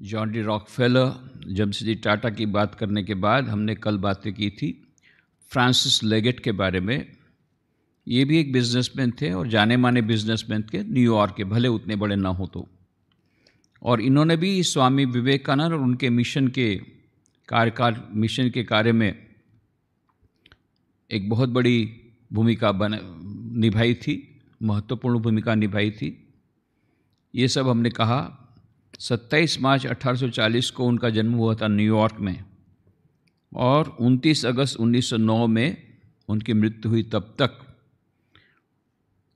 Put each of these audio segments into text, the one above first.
John D Rockefeller, Jamshedji Tata की बात करने के बाद हमने कल बातें की थी फ्रांसिस लेगेट के बारे में। ये भी एक बिजनेसमैन थे और जाने माने बिजनेसमैन थे न्यूयॉर्क के, भले उतने बड़े ना हो तो। और इन्होंने भी स्वामी विवेकानंद और उनके मिशन के कार्य में एक बहुत बड़ी भूमिका निभाई थी, महत्वपूर्ण भूमिका निभाई थी। ये सब हमने कहा। 27 मार्च 1840 को उनका जन्म हुआ था न्यूयॉर्क में और 29 अगस्त 1909 में उनकी मृत्यु हुई। तब तक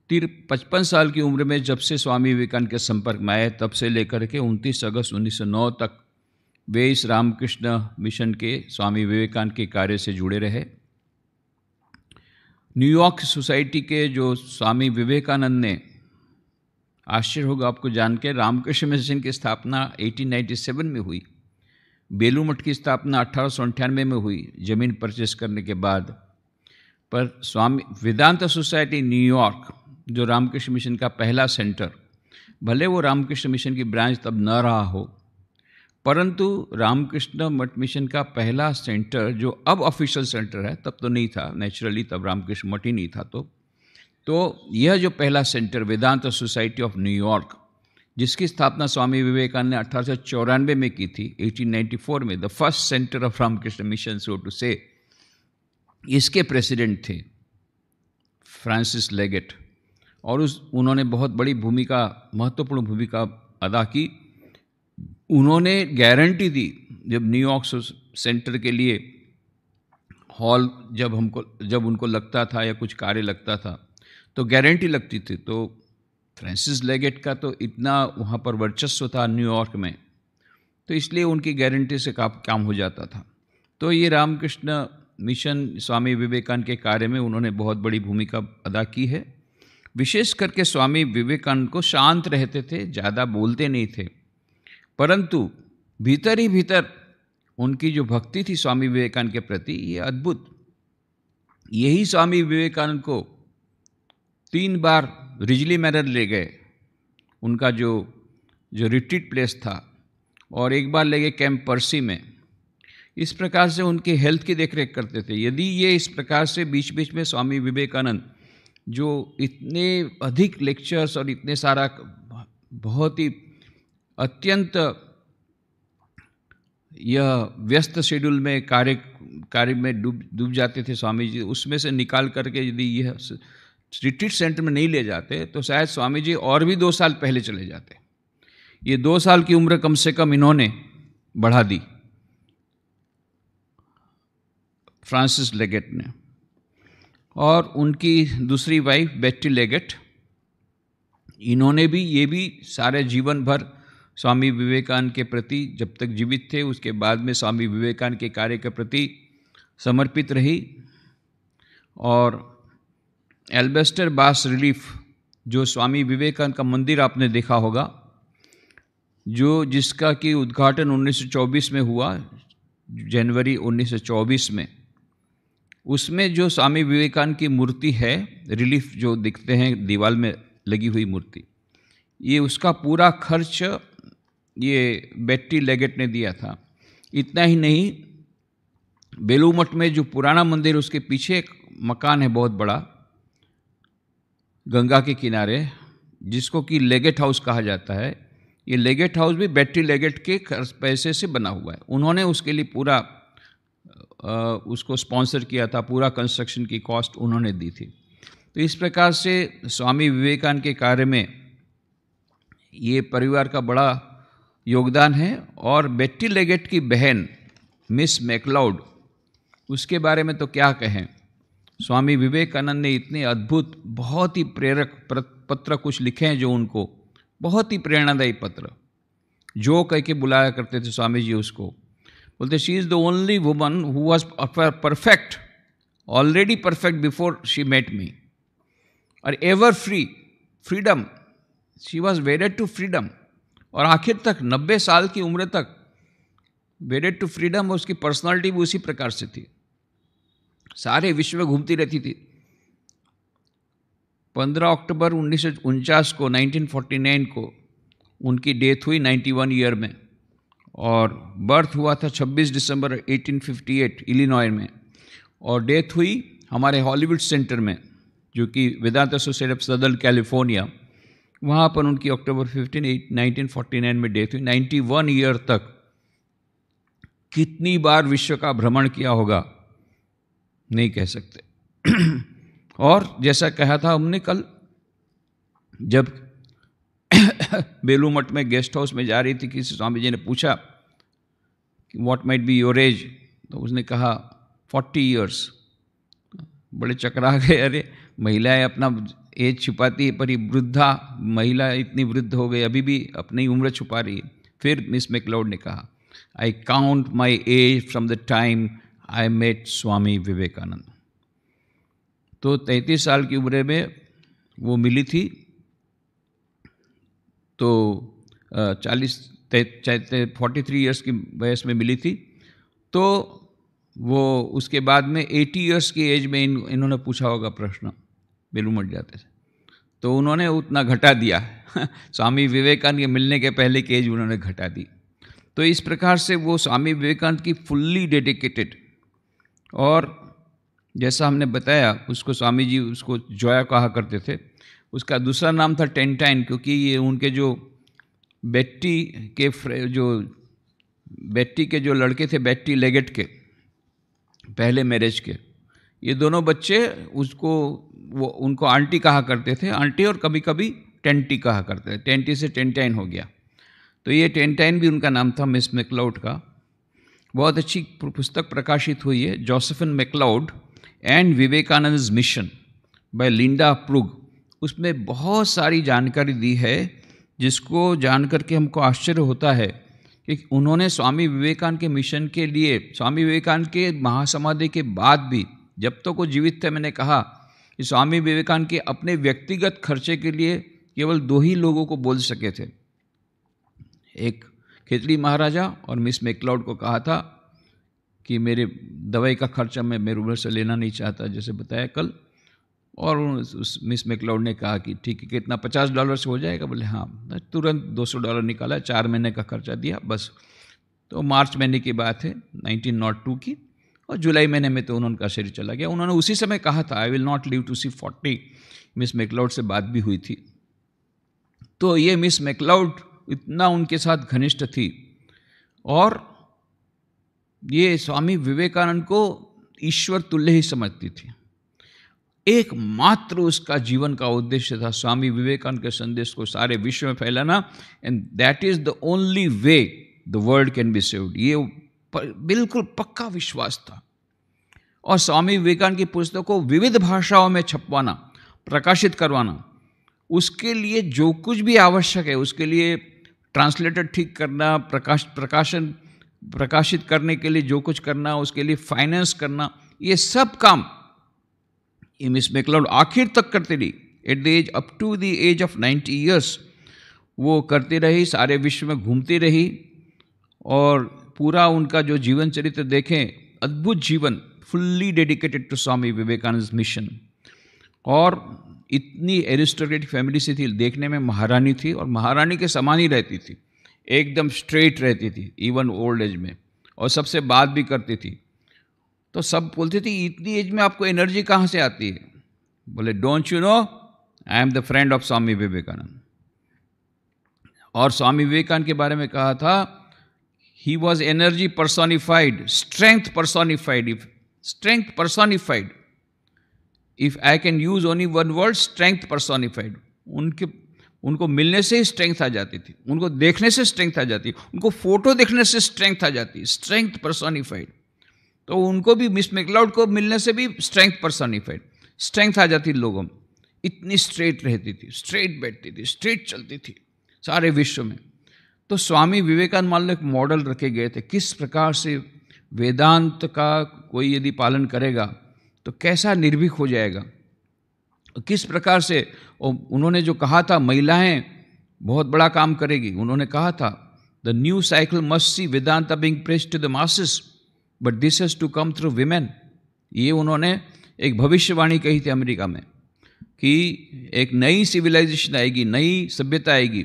55 साल की उम्र में जब से स्वामी विवेकानंद के संपर्क में आए, तब से लेकर के 29 अगस्त 1909 तक वे इस रामकृष्ण मिशन के स्वामी विवेकानंद के कार्य से जुड़े रहे। न्यूयॉर्क सोसाइटी के जो स्वामी विवेकानंद ने, आश्चर्य होगा आपको जान के, रामकृष्ण मिशन की स्थापना 1897 में हुई। बेलू मठ की स्थापना 1898 में हुई जमीन परचेस करने के बाद। पर स्वामी वेदांत सोसाइटी न्यूयॉर्क, जो रामकृष्ण मिशन का पहला सेंटर, भले वो रामकृष्ण मिशन की ब्रांच तब न रहा हो, परंतु रामकृष्ण मठ मिशन का पहला सेंटर जो अब ऑफिशियल सेंटर है, तब तो नहीं था, नेचुरली तब रामकृष्ण मठ ही नहीं था। तो यह जो पहला centre Vedanta society of New York, जिसकी स्थापना स्वामी विवेकानंद ने 1894 में की थी, 1894 में, the first centre of Ramakrishna mission so to say, इसके प्रेसिडेंट थे फ्रांसिस लेगेट। और उन्होंने बहुत बड़ी भूमिका, महत्वपूर्ण भूमिका अदा की। उन्होंने गारंटी दी, जब न्यूयॉर्क सेंटर के लिए हॉल जब उनको लगता था या कुछ कार्य लगता था तो गारंटी लगती थी। तो फ्रांसिस लेगेट का तो इतना वहाँ पर वर्चस्व था न्यूयॉर्क में, तो इसलिए उनकी गारंटी से काम हो जाता था। तो ये रामकृष्ण मिशन स्वामी विवेकानंद के कार्य में उन्होंने बहुत बड़ी भूमिका अदा की है। विशेष करके स्वामी विवेकानंद को शांत रहते थे, ज़्यादा बोलते नहीं थे, परंतु भीतर ही भीतर उनकी जो भक्ति थी स्वामी विवेकानंद के प्रति, ये अद्भुत। यही स्वामी विवेकानंद को 3 बार रिजली मैनर ले गए, उनका जो रिट्रीट प्लेस था, और 1 बार ले गए कैंप पर्सी में। इस प्रकार से उनकी हेल्थ की देखरेख करते थे। यदि ये इस प्रकार से बीच बीच में स्वामी विवेकानंद, जो इतने अधिक लेक्चर्स और इतने सारा बहुत ही अत्यंत यह व्यस्त शेड्यूल में कार्य में डूब जाते थे स्वामी जी, उसमें से निकाल करके यदि यह रिट्रीट सेंटर में नहीं ले जाते तो शायद स्वामी जी और भी 2 साल पहले चले जाते। ये 2 साल की उम्र कम से कम इन्होंने बढ़ा दी फ्रांसिस लेगेट ने। और उनकी दूसरी वाइफ बेट्टी लेगेट, इन्होंने भी, ये भी सारे जीवन भर स्वामी विवेकानंद के प्रति, जब तक जीवित थे उसके बाद में स्वामी विवेकानंद के कार्य के प्रति समर्पित रही। और एल्बेस्टर बास रिलीफ, जो स्वामी विवेकानंद का मंदिर आपने देखा होगा, जिसका कि उद्घाटन 1924 में हुआ, जनवरी 1924 में, उसमें जो स्वामी विवेकानंद की मूर्ति है, रिलीफ जो दिखते हैं दीवार में लगी हुई मूर्ति, ये उसका पूरा खर्च ये बेट्टी लेगेट ने दिया था। इतना ही नहीं, बेलू मठ में जो पुराना मंदिर, उसके पीछे एक मकान है बहुत बड़ा गंगा के किनारे, जिसको कि लेगेट हाउस कहा जाता है। ये लेगेट हाउस भी बेट्टी लेगेट के पैसे से बना हुआ है। उन्होंने उसके लिए पूरा उसको स्पॉन्सर किया था, पूरा कंस्ट्रक्शन की कॉस्ट उन्होंने दी थी। तो इस प्रकार से स्वामी विवेकानंद के कार्य में ये परिवार का बड़ा योगदान है। और बेट्टी लेगेट की बहन मिस मैकलाउड, उसके बारे में तो क्या कहें। स्वामी विवेकानंद ने इतने अद्भुत, बहुत ही प्रेरक पत्र कुछ लिखे हैं, जो उनको बहुत ही प्रेरणादायी पत्र, जो कह के बुलाया करते थे स्वामी जी उसको। बोलते, she is the only woman who was perfect, already perfect before she met me, और ever freedom, she was wedded to freedom. और आखिर तक 90 साल की उम्र तक वेडेड टू फ्रीडम, उसकी पर्सनालिटी भी उसी प्रकार से थी, सारे विश्व में घूमती रहती थी। 15 अक्टूबर 1949 को 1949 को उनकी डेथ हुई 91 ईयर में। और बर्थ हुआ था 26 दिसंबर 1858 इलिनॉय में, और डेथ हुई हमारे हॉलीवुड सेंटर में, जो कि Vedanta society of southern California, वहाँ पर उनकी अक्टूबर 15, 1949 में डेथ हुई। 91 ईयर तक कितनी बार विश्व का भ्रमण किया होगा नहीं कह सकते। और जैसा कहा था हमने कल, जब बेलू मठ में गेस्ट हाउस में जा रही थी, किसी स्वामी जी ने पूछा what might be your age, तो उसने कहा 40 ईयर्स। बड़े चकरा गए, अरे महिलाएं अपना एज छुपाती है, पर ये वृद्धा महिला इतनी वृद्ध हो गई, अभी भी अपनी उम्र छुपा रही है। फिर मिस मैक्लाउड ने कहा, I count my age from the time I met Swami Vivekananda. तो 33 साल की उम्र में वो मिली थी, तो 43 ईयर्स की वयस में मिली थी। तो वो उसके बाद में 80 ईयर्स की एज में इन्होंने पूछा होगा प्रश्न, बेलू मठ जाते थे, तो उन्होंने उतना घटा दिया। स्वामी विवेकानंद के मिलने के पहले की एज उन्होंने घटा दी। तो इस प्रकार से वो स्वामी विवेकानंद की फुल्ली डेडिकेटेड, और जैसा हमने बताया उसको स्वामी जी उसको जोया कहा करते थे। उसका दूसरा नाम था टेंटाइन, क्योंकि ये उनके जो बेट्टी के जो लड़के थे, बेट्टी लेगेट के पहले मैरिज के, ये दोनों बच्चे उनको आंटी कहा करते थे, आंटी, और कभी कभी टेंटी कहा करते थे। टेंटी से टेंटाइन हो गया, तो ये टेंटाइन भी उनका नाम था, मिस मैक्लाउड का। बहुत अच्छी पुस्तक प्रकाशित हुई है, Josephine MacLeod and Vivekananda mission by Linda Prugh. उसमें बहुत सारी जानकारी दी है, जिसको जानकर के हमको आश्चर्य होता है कि उन्होंने स्वामी विवेकानंद के मिशन के लिए, स्वामी विवेकानंद के महासमाधि के बाद भी, जब तक वो जीवित थे, मैंने कहा कि स्वामी विवेकानंद के अपने व्यक्तिगत खर्चे के लिए केवल 2 ही लोगों को बोल सके थे। एक खेतड़ी महाराजा और मिस मैक्लाउड को कहा था कि मेरे दवाई का खर्चा मैं मेरे उम्र से लेना नहीं चाहता, जैसे बताया कल। और उस मिस मैक्लाउड ने कहा कि ठीक है, कितना, $50 से हो जाएगा? बोले हाँ। तुरंत $200 निकाला, 4 महीने का खर्चा दिया बस। तो मार्च महीने की बात है 1902 की, और जुलाई महीने में तो उनका शरीर चला गया। उन्होंने उसी समय कहा था, I will not live to see 40। Miss MacLeod से बात भी हुई थी। तो ये मिस मैक्लाउड इतना उनके साथ घनिष्ठ थी, और ये स्वामी विवेकानंद को ईश्वर तुल्य ही समझती थी। एकमात्र उसका जीवन का उद्देश्य था स्वामी विवेकानंद के संदेश को सारे विश्व में फैलाना, and that is the only way the world can be saved. ये बिल्कुल पक्का विश्वास था। और स्वामी विवेकानंद की पुस्तकों को विविध भाषाओं में छपवाना, प्रकाशित करवाना, उसके लिए जो कुछ भी आवश्यक है, उसके लिए ट्रांसलेटर ठीक करना, प्रकाशित करने के लिए जो कुछ करना, उसके लिए फाइनेंस करना, ये सब काम ये मिस मैक्लाउड आखिर तक करती रही। At the age, up to the age of 90 years वो करती रही, सारे विश्व में घूमती रही। और पूरा उनका जो जीवन चरित्र देखें, अद्भुत जीवन, fully dedicated to Swami Vivekananda mission. और इतनी एरिस्टोक्रेटिक फैमिली से थी, देखने में महारानी थी, और महारानी के समान ही रहती थी, एकदम स्ट्रेट रहती थी, इवन ओल्ड एज में, और सबसे बात भी करती थी। तो सब बोलते थे, इतनी एज में आपको एनर्जी कहाँ से आती है? बोले, don't you know, I am the friend of Swami Vivekananda. और स्वामी विवेकानंद के बारे में कहा था, he was energy personified, strength personified, strength personified. If I can use only one word, strength personified. उनको मिलने से ही स्ट्रेंथ आ जाती थी, उनको देखने से स्ट्रेंथ आ जाती, उनको फोटो देखने से स्ट्रेंथ आ जाती, स्ट्रेंथ पर्सोनिफाइड। तो उनको भी, मिस मैक्लाउड को मिलने से भी स्ट्रेंथ पर्सोनिफाइड, स्ट्रेंथ आ जाती लोगों में। इतनी स्ट्रेट रहती थी, स्ट्रेट बैठती थी, स्ट्रेट चलती थी सारे विश्व में। तो स्वामी विवेकानंद मान लो एक मॉडल रखे गए थे, किस प्रकार से वेदांत का कोई यदि पालन करेगा तो कैसा निर्भीक हो जाएगा, किस प्रकार से। उन्होंने जो कहा था, महिलाएं बहुत बड़ा काम करेगी। उन्होंने कहा था, the new cycle must see Vedanta being pressed to the masses, but this has to come through women. ये उन्होंने एक भविष्यवाणी कही थी अमेरिका में, कि एक नई सिविलाइजेशन आएगी, नई सभ्यता आएगी,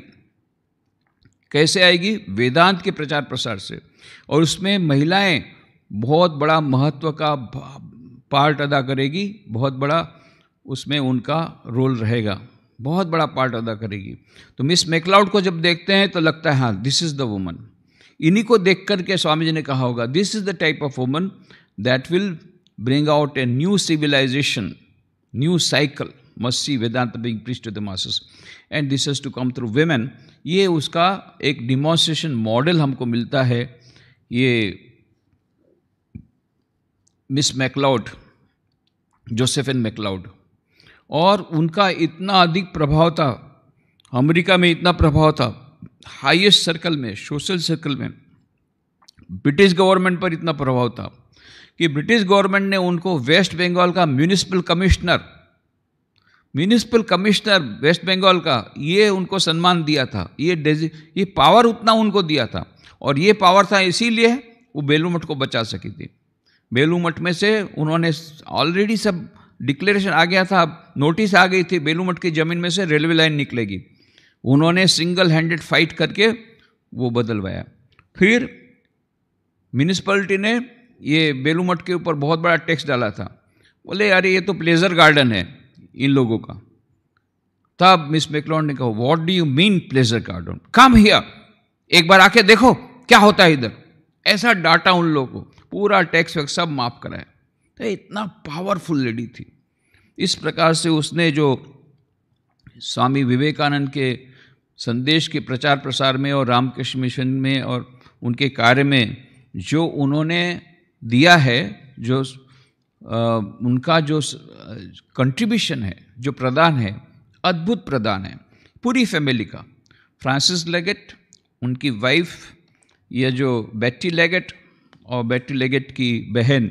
कैसे आएगी? वेदांत के प्रचार प्रसार से। और उसमें महिलाएं बहुत बड़ा महत्व का पार्ट अदा करेगी, बहुत बड़ा उसमें उनका रोल रहेगा, बहुत बड़ा पार्ट अदा करेगी। तो मिस मैकलाउड को जब देखते हैं तो लगता है हाँ, दिस इज़ द वुमन। इन्हीं को देख करके स्वामी जी ने कहा होगा, this is the type of woman that will bring out a new civilisation, new cycle, must see Vedanta being preached to the masses and this is to come through women. ये उसका एक डिमॉन्स्ट्रेशन मॉडल हमको मिलता है। ये miss McLeod, Josephine McLeod, और उनका इतना अधिक प्रभाव था, अमेरिका में इतना प्रभाव था, हाईएस्ट सर्कल में, सोशल सर्कल में, ब्रिटिश गवर्नमेंट पर इतना प्रभाव था कि ब्रिटिश गवर्नमेंट ने उनको वेस्ट बंगाल का म्यूनिसिपल कमिश्नर वेस्ट बंगाल का, ये उनको सम्मान दिया था। ये पावर उतना उनको दिया था, और ये पावर था इसीलिए वो बेलूर मठ को बचा सकी थी। बेलूर मठ में से उन्होंने ऑलरेडी सब डिक्लेरेशन आ गया था, नोटिस आ गई थी, बेलूर मठ की ज़मीन में से रेलवे लाइन निकलेगी। उन्होंने सिंगल हैंडेड फाइट करके वो बदलवाया। फिर म्यूनिसिपैलिटी ने ये बेलूर मठ के ऊपर बहुत बड़ा टैक्स डाला था। बोले यार ये तो प्लेजर गार्डन है इन लोगों का। तब मिस मैकलाउड ने कहा, what do you mean pleasure garden, come here, एक बार आके देखो क्या होता है इधर। ऐसा डांटा उन लोगों को, पूरा टैक्स वैक्स सब माफ कराया। तो इतना पावरफुल लेडी थी। इस प्रकार से उसने जो स्वामी विवेकानंद के संदेश के प्रचार प्रसार में और रामकृष्ण मिशन में और उनके कार्य में जो उन्होंने दिया है, जो उनका जो कंट्रीब्यूशन है, जो प्रदान है, अद्भुत प्रदान है पूरी फैमिली का। फ्रांसिस लेगेट, उनकी वाइफ, ये जो बेटी लेगेट, और बेटी लेगेट की बहन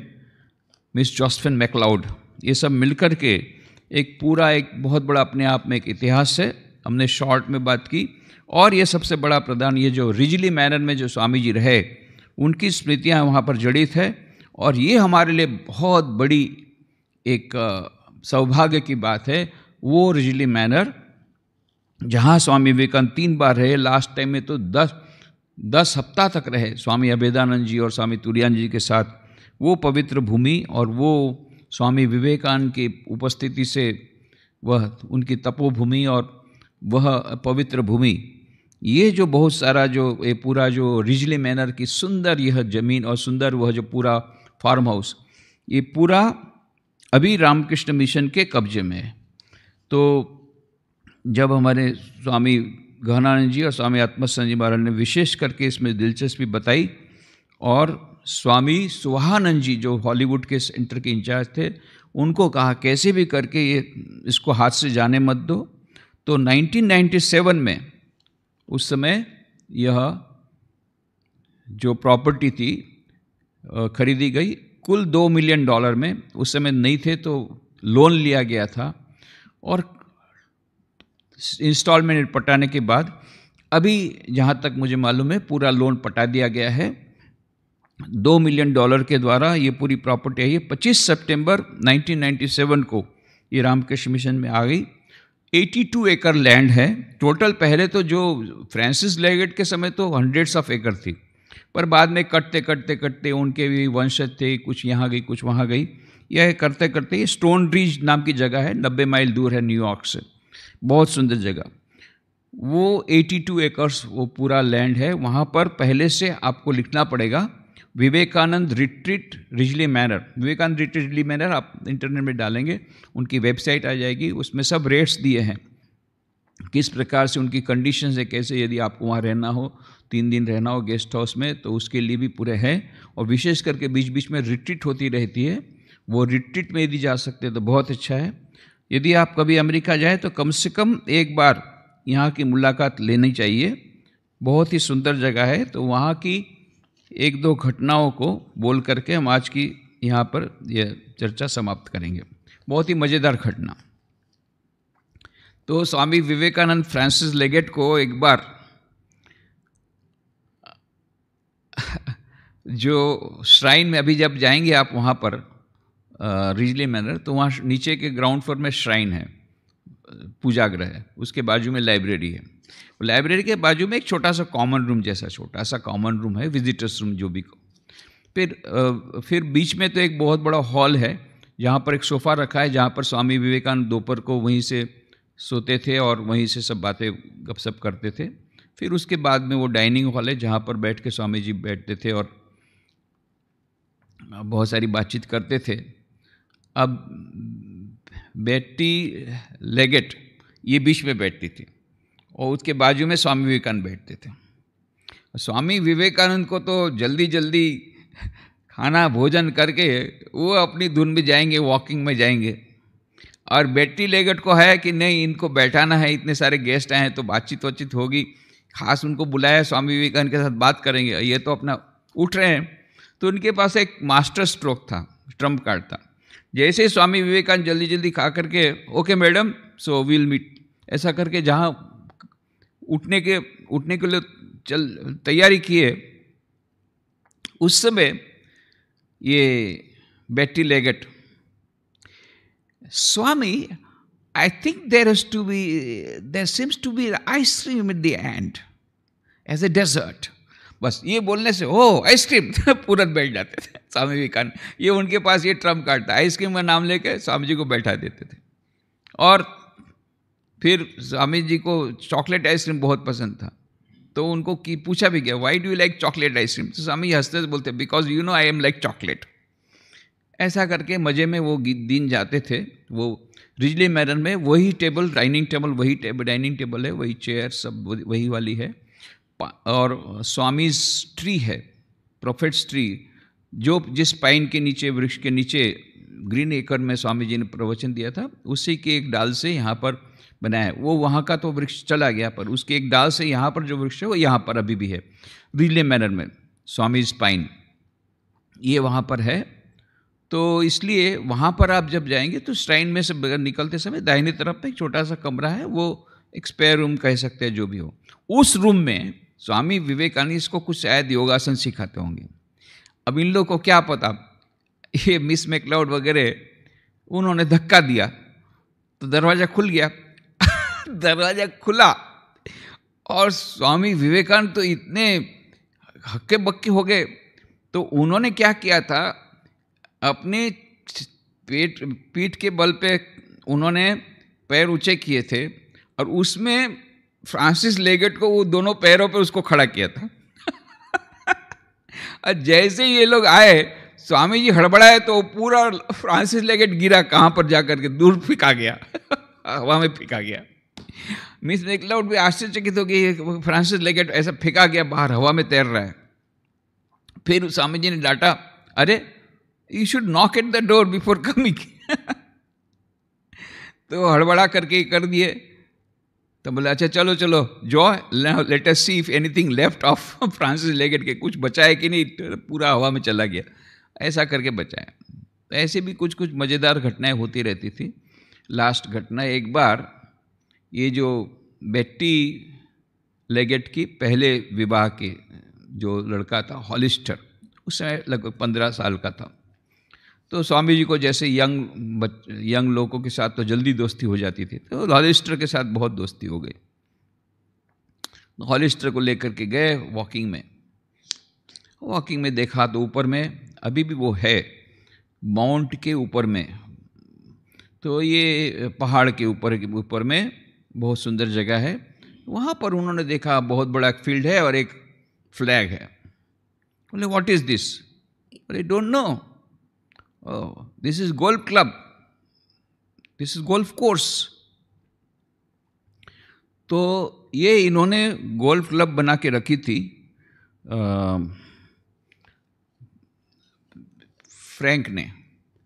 मिस जोसेफिन मैकलाउड, ये सब मिलकर के एक पूरा, एक बहुत बड़ा अपने आप में एक इतिहास है। हमने शॉर्ट में बात की। और ये सबसे बड़ा प्रदान, ये जो रिजली मैनर में जो स्वामी जी रहे, उनकी स्मृतियाँ वहाँ पर जड़ित है। और ये हमारे लिए बहुत बड़ी एक सौभाग्य की बात है। वो रिजली मैनर जहाँ स्वामी विवेकानंद 3 बार रहे, लास्ट टाइम में तो 10 हफ्ता तक रहे स्वामी अभेदानंद जी और स्वामी तुरायानंद जी के साथ। वो पवित्र भूमि और वो स्वामी विवेकानंद की उपस्थिति से वह उनकी तपोभूमि और वह पवित्र भूमि, ये जो बहुत सारा जो ये पूरा जो रिजली मैनर की सुंदर यह ज़मीन और सुंदर वह जो पूरा फार्म हाउस, ये पूरा अभी रामकृष्ण मिशन के कब्जे में है। तो जब हमारे स्वामी गहनानंद जी और स्वामी आत्मसंत जी महाराज ने विशेष करके इसमें दिलचस्पी बताई, और स्वामी सुहानंद जी जो हॉलीवुड के सेंटर के इंचार्ज थे, उनको कहा कैसे भी करके ये इसको हाथ से जाने मत दो। तो 1997 में उस समय यह जो प्रॉपर्टी थी खरीदी गई, कुल $2 मिलियन में। उस समय नहीं थे तो लोन लिया गया था, और इंस्टॉलमेंट पटाने के बाद अभी जहाँ तक मुझे मालूम है पूरा लोन पटा दिया गया है $2 मिलियन के द्वारा। ये पूरी प्रॉपर्टी है, ये 25 सितंबर 1997 को ये रामकृष्ण मिशन में आ गई। 82 एकड़ लैंड है टोटल। पहले तो जो फ्रांसिस लेगेट के समय तो हंड्रेड्स ऑफ एकड़ थी, पर बाद में कटते कटते कटते उनके भी वंशज थे, कुछ यहाँ गई कुछ वहाँ गई, यह करते करते ये स्टोन रिज नाम की जगह है, 90 माइल दूर है न्यूयॉर्क से, बहुत सुंदर जगह। वो 82 एकर्स वो पूरा लैंड है। वहाँ पर पहले से आपको लिखना पड़ेगा Vivekananda retreat Ridgely manor. Vivekananda retreat Ridgely manor आप इंटरनेट में डालेंगे, उनकी वेबसाइट आ जाएगी, उसमें सब रेट्स दिए हैं, किस प्रकार से उनकी कंडीशंस है, कैसे यदि आपको वहाँ रहना हो, 3 दिन रहना हो गेस्ट हाउस में, तो उसके लिए भी पूरे हैं। और विशेष करके बीच बीच में रिट्रीट होती रहती है, वो रिट्रीट में यदि जा सकते हैं तो बहुत अच्छा है। यदि आप कभी अमेरिका जाए तो कम से कम एक बार यहाँ की मुलाकात लेनी चाहिए, बहुत ही सुंदर जगह है। तो वहाँ की 1-2 घटनाओं को बोल करके हम आज की यहाँ पर यह चर्चा समाप्त करेंगे। बहुत ही मज़ेदार घटना। तो स्वामी विवेकानंद फ्रांसिस लेगेट को एक बार जो श्राइन में, अभी जब जाएंगे आप वहाँ पर रिजली मैनर, तो वहाँ नीचे के ग्राउंड फ्लोर में श्राइन है, पूजागृह है, उसके बाजू में लाइब्रेरी है। लाइब्रेरी के बाजू में एक छोटा सा कॉमन रूम जैसा छोटा सा कॉमन रूम है, विजिटर्स रूम जो भी को। फिर बीच में तो एक बहुत बड़ा हॉल है जहाँ पर एक सोफ़ा रखा है, जहाँ पर स्वामी विवेकानंद दोपहर को वहीं से सोते थे और वहीं से सब बातें गपशप करते थे। फिर उसके बाद में वो डाइनिंग हॉल है जहाँ पर बैठ के स्वामी जी बैठते थे और बहुत सारी बातचीत करते थे। अब बेटी लेगेट ये बीच में बैठती थी और उसके बाजू में स्वामी विवेकानंद बैठते थे। स्वामी विवेकानंद को तो जल्दी जल्दी खाना भोजन करके वो अपनी धुन में जाएंगे, वॉकिंग में जाएंगे, और बेटी लेगेट को है कि नहीं इनको बैठाना है, इतने सारे गेस्ट आए हैं तो बातचीत होगी, खास उनको बुलाया स्वामी विवेकानंद के साथ बात करेंगे, ये तो अपना उठ रहे हैं। तो उनके पास एक मास्टर स्ट्रोक था, ट्रम्प कार्ड था। जैसे ही स्वामी विवेकानंद जल्दी जल्दी खा करके okay madam so will meet ऐसा करके जहाँ उठने के लिए तैयारी किए, उस समय ये Betty Leggett, Swami I think there seems to be ice cream at the end as a dessert. बस ये बोलने से ओ आइसक्रीम तुरंत बैठ जाते थे स्वामी विवेकानंद। ये उनके पास ये ट्रम्प कार्ड था, आइसक्रीम का नाम लेके स्वामी जी को बैठा देते थे। और फिर स्वामी जी को चॉकलेट आइसक्रीम बहुत पसंद था, तो उनको पूछा भी गया why do you like chocolate ice cream, तो स्वामी हंसते बोलते because you know I am like chocolate. ऐसा करके मज़े में वो दिन जाते थे। वो रिजली मैनर में वही टेबल, डाइनिंग टेबल वही डाइनिंग टेबल है, वही चेयर सब वही वाली है, और स्वामीज ट्री है, प्रोफेट्स ट्री, जो जिस पाइन के नीचे, वृक्ष के नीचे ग्रीन एकर में स्वामी जी ने प्रवचन दिया था, उसी के एक डाल से यहाँ पर बनाया है। वो वहाँ का तो वृक्ष चला गया, पर उसके एक डाल से यहाँ पर जो वृक्ष है वो यहाँ पर अभी भी है, रिले मैनर में स्वामीज पाइन ये वहाँ पर है। तो इसलिए वहाँ पर आप जब जाएंगे तो श्राइन में से निकलते समय दाहिनी तरफ पे एक छोटा सा कमरा है, वो एक स्पेयर रूम कह सकते हैं, जो भी हो। उस रूम में स्वामी विवेकानंद इसको कुछ शायद योगासन सिखाते होंगे। अब इन लोगों को क्या पता, ये मिस मैकलाउड वगैरह उन्होंने धक्का दिया तो दरवाज़ा खुल गया दरवाज़ा खुला और स्वामी विवेकानंद तो इतने हक्के बक्के हो गए। तो उन्होंने क्या किया था, अपने पीठ के बल पे उन्होंने पैर ऊंचे किए थे और उसमें फ्रांसिस लेगेट को वो दोनों पैरों पे उसको खड़ा किया था और जैसे ये लोग आए, स्वामी जी हड़बड़ाए तो पूरा फ्रांसिस लेगेट गिरा, कहाँ पर जाकर के दूर फेंका गया हवा में फेंका गया। मिस मैकलाउड भी आश्चर्यचकित हो गई, फ्रांसिस लेगेट ऐसा फेंका गया, बाहर हवा में तैर रहा है। फिर स्वामी जी ने डांटा, अरे you should knock at the door before coming तो हड़बड़ा करके कर दिए। तो बोले अच्छा चलो चलो जो let us see if anything left of Francis Leggett के, कुछ बचा है कि नहीं, पूरा हवा में चला गया, ऐसा करके बचाया। तो ऐसे भी कुछ कुछ मज़ेदार घटनाएं होती रहती थी। लास्ट घटना, एक बार ये जो बेटी लेगेट की पहले विवाह के जो लड़का था हॉलिस्टर, उस समय लगभग 15 साल का था। तो स्वामी जी को जैसे यंग लोगों के साथ तो जल्दी दोस्ती हो जाती थी, तो हॉलिस्टर के साथ बहुत दोस्ती हो गई। हॉलिस्टर को लेकर के गए वॉकिंग में देखा तो ऊपर में अभी भी वो है, माउंट के ऊपर में, तो ये पहाड़ के ऊपर में बहुत सुंदर जगह है। वहाँ पर उन्होंने देखा बहुत बड़ा एक फील्ड है और एक फ्लैग है। बोले व्हाट इज दिस, बोले don't know, this is golf club, this is golf course. तो ये इन्होंने गोल्फ क्लब बना के रखी थी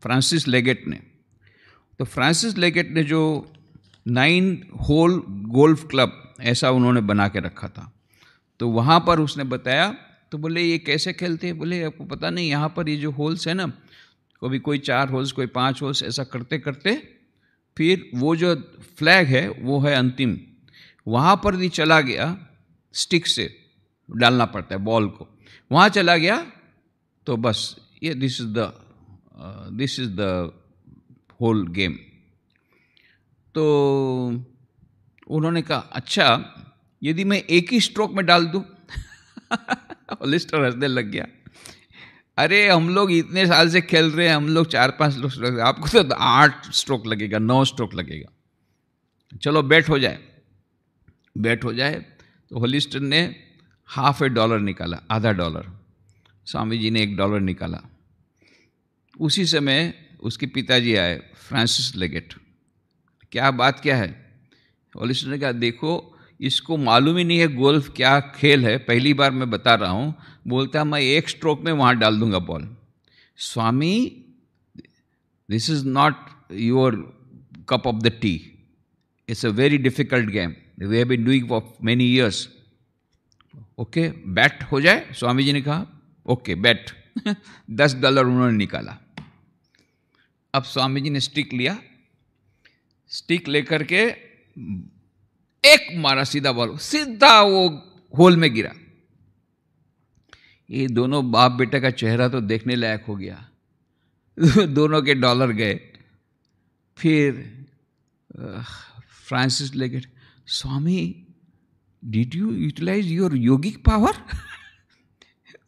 फ्रांसिस लेगेट ने। तो फ्रांसिस लेगेट ने जो 9 होल गोल्फ क्लब ऐसा उन्होंने बना के रखा था। तो वहाँ पर उसने बताया, तो बोले ये कैसे खेलते हैं, बोले आपको पता नहीं, यहाँ पर ये जो होल्स है ना, कभी कोई 4 होल्स कोई 5 होल्स, ऐसा करते करते फिर वो जो फ्लैग है वो है अंतिम, वहाँ पर भी चला गया, स्टिक से डालना पड़ता है बॉल को, वहाँ चला गया तो बस ये this is the whole game. तो उन्होंने कहा अच्छा यदि मैं एक ही स्ट्रोक में डाल दूं? हॉलिस्टर हंसने लग गया। अरे हम लोग इतने साल से खेल रहे हैं, हम लोग 4-5 स्ट्रोक, आपको तो 8 स्ट्रोक लगेगा, 9 स्ट्रोक लगेगा। चलो बैट हो जाए। बैट हो जाए तो हॉलिस्टर ने $1/2 निकाला, आधा डॉलर। स्वामी जी ने $1 निकाला। उसी समय उसके पिताजी आए, फ्रांसिस लेगेट। क्या बात क्या है? हॉलिस्टर ने कहा, देखो इसको मालूम ही नहीं है गोल्फ क्या खेल है, पहली बार मैं बता रहा हूँ। बोलता है मैं एक स्ट्रोक में वहाँ डाल दूंगा ball. Swami, this is not your cup of the tea, it's a very difficult game, we have been doing for many years. Okay, bat हो जाए? स्वामी जी ने कहा ओके बैट। $10 उन्होंने निकाला। अब स्वामी जी ने स्टिक लिया, स्टिक लेकर के एक मारा, सीधा बॉल सीधा वो होल में गिरा। ये दोनों बाप बेटे का चेहरा तो देखने लायक हो गया। दोनों के डॉलर गए। फिर Francis Leggett, Swami did you utilize your yogic power?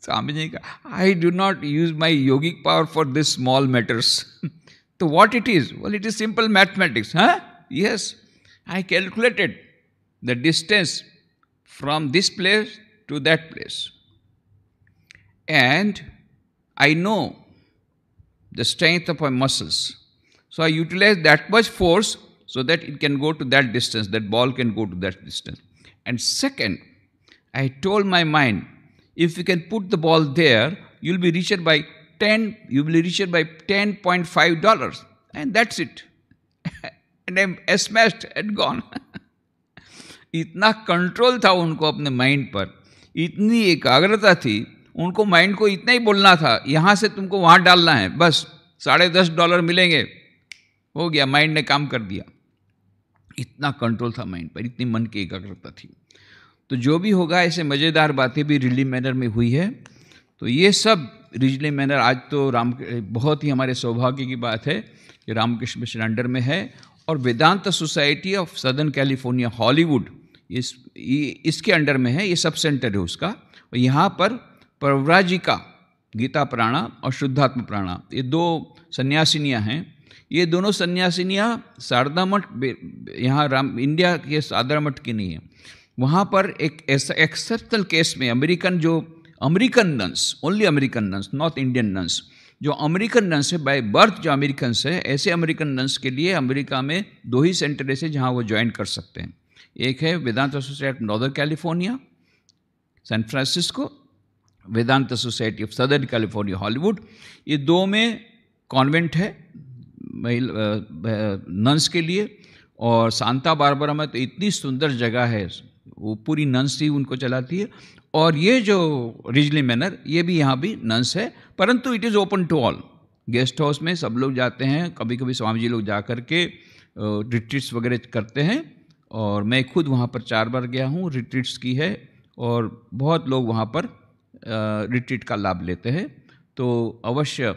Swami ji ने कहा, I do not use my yogic power for this small matters. तो what it is? Well it is simple mathematics. हाँ, yes, I calculated the distance from this place to that place, and I know the strength of my muscles, so I utilize that much force so that it can go to that distance, that ball can go to that distance. And second, I told my mind, if you can put the ball there, you'll be richer by $10.5, and that's it. And I'm smashed and gone. इतना control था उनको अपने mind पर, इतनी एकाग्रता थी उनको, mind को इतना ही बोलना था, यहाँ से तुमको वहाँ डालना है, बस $10.5 मिलेंगे, हो गया, माइंड ने काम कर दिया। इतना कंट्रोल था माइंड पर, इतनी मन की एकाग्रता थी। तो जो भी होगा, ऐसे मज़ेदार बातें भी रिजली मैनर में हुई है। तो ये सब रिजली मैनर आज तो बहुत ही हमारे सौभाग्य की बात है कि रामकृष्ण मिशन अंडर में है, और Vedanta society of southern California Hollywood इसके अंडर में है, ये सब सेंटर है उसका। और यहाँ पर प्रव्राजिका गीता प्राणा और शुद्धात्म प्राणा, ये 2 सन्यासिनियाँ हैं। ये दोनों सन्यासिनियाँ शारदा मठ, यहाँ इंडिया के शारदा मठ की नहीं है, वहाँ पर एक ऐसा एक्सेप्शनल केस में American nuns, only American nuns, not Indian nuns, जो अमेरिकन नन्स है, बाय बर्थ जो अमेरिकन्स है, ऐसे अमेरिकन नन्स के लिए अमेरिका में 2 ही सेंटर ऐसे जहाँ वो ज्वाइन कर सकते हैं। एक है Vedanta society of northern California San Francisco, Vedanta society of southern California Hollywood. ये 2 में कॉन्वेंट है नन्स के लिए, और सांता बारबरा में तो इतनी सुंदर जगह है, वो पूरी नन्स ही उनको चलाती है। और ये जो रिजली मैनर, ये भी यहाँ भी नन्स है, परंतु it is open to all. Guest house में सब लोग जाते हैं, कभी कभी स्वामी जी लोग जा कर के रिट्रीट्स वगैरह करते हैं, और मैं खुद वहाँ पर 4 बार गया हूँ, रिट्रीट्स की है, और बहुत लोग वहाँ पर रिट्रीट का लाभ लेते हैं। तो अवश्य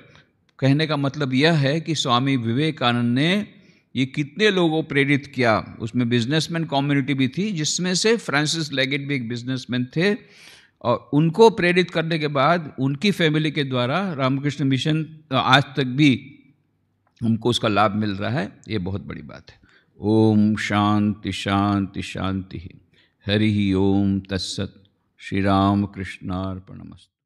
कहने का मतलब यह है कि स्वामी विवेकानंद ने ये कितने लोगों को प्रेरित किया। उसमें बिजनेसमैन कम्युनिटी भी थी, जिसमें से फ्रांसिस लेगेट भी एक बिजनेसमैन थे, और उनको प्रेरित करने के बाद उनकी फैमिली के द्वारा रामकृष्ण मिशन आज तक भी हमको उसका लाभ मिल रहा है। ये बहुत बड़ी बात है। ओम शांति शांति शांति। हरि ओम तत्सत। श्री राम कृष्णार्पणमस्तु।